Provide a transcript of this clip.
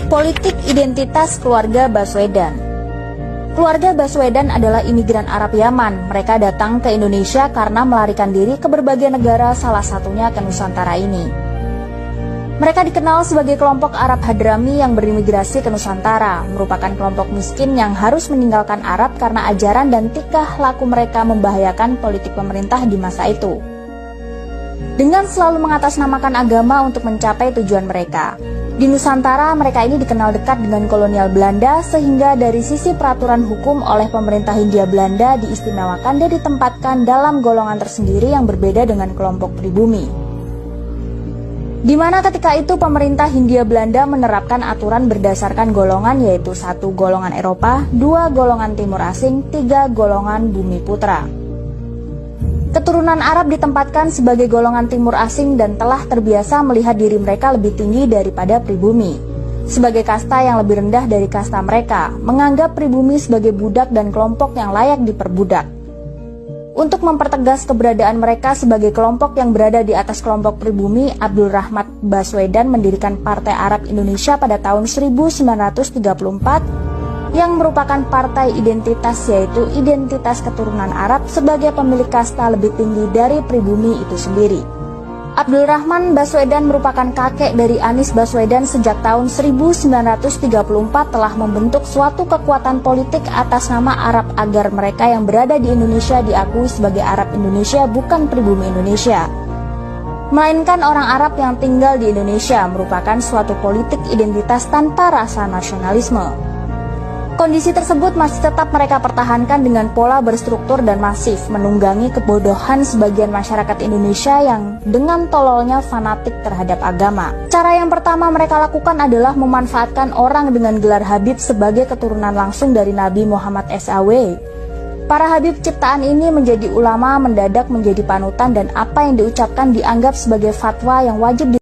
Politik identitas keluarga Baswedan. Keluarga Baswedan adalah imigran Arab Yaman. Mereka datang ke Indonesia karena melarikan diri ke berbagai negara, salah satunya ke Nusantara ini. Mereka dikenal sebagai kelompok Arab Hadrami yang berimigrasi ke Nusantara, merupakan kelompok miskin yang harus meninggalkan Arab karena ajaran dan tingkah laku mereka membahayakan politik pemerintah di masa itu. Dengan selalu mengatasnamakan agama untuk mencapai tujuan mereka. Di Nusantara, mereka ini dikenal dekat dengan kolonial Belanda, sehingga dari sisi peraturan hukum oleh pemerintah Hindia Belanda diistimewakan dan ditempatkan dalam golongan tersendiri yang berbeda dengan kelompok pribumi. Di mana ketika itu pemerintah Hindia Belanda menerapkan aturan berdasarkan golongan, yaitu 1 golongan Eropa, 2 golongan Timur Asing, 3 golongan Bumi Putra. Keturunan Arab ditempatkan sebagai golongan Timur Asing dan telah terbiasa melihat diri mereka lebih tinggi daripada pribumi. Sebagai kasta yang lebih rendah dari kasta mereka, menganggap pribumi sebagai budak dan kelompok yang layak diperbudak. Untuk mempertegas keberadaan mereka sebagai kelompok yang berada di atas kelompok pribumi, Abdul Rahmat Baswedan mendirikan Partai Arab Indonesia pada tahun 1934 yang merupakan partai identitas, yaitu identitas keturunan Arab sebagai pemilik kasta lebih tinggi dari pribumi itu sendiri. Abdul Rahman Baswedan merupakan kakek dari Anies Baswedan. Sejak tahun 1934 telah membentuk suatu kekuatan politik atas nama Arab agar mereka yang berada di Indonesia diakui sebagai Arab Indonesia, bukan pribumi Indonesia, melainkan orang Arab yang tinggal di Indonesia, merupakan suatu politik identitas tanpa rasa nasionalisme. Kondisi tersebut masih tetap mereka pertahankan dengan pola berstruktur dan masif, menunggangi kebodohan sebagian masyarakat Indonesia yang dengan tololnya fanatik terhadap agama. Cara yang pertama mereka lakukan adalah memanfaatkan orang dengan gelar Habib sebagai keturunan langsung dari Nabi Muhammad SAW. Para Habib ciptaan ini menjadi ulama, mendadak menjadi panutan, dan apa yang diucapkan dianggap sebagai fatwa yang wajib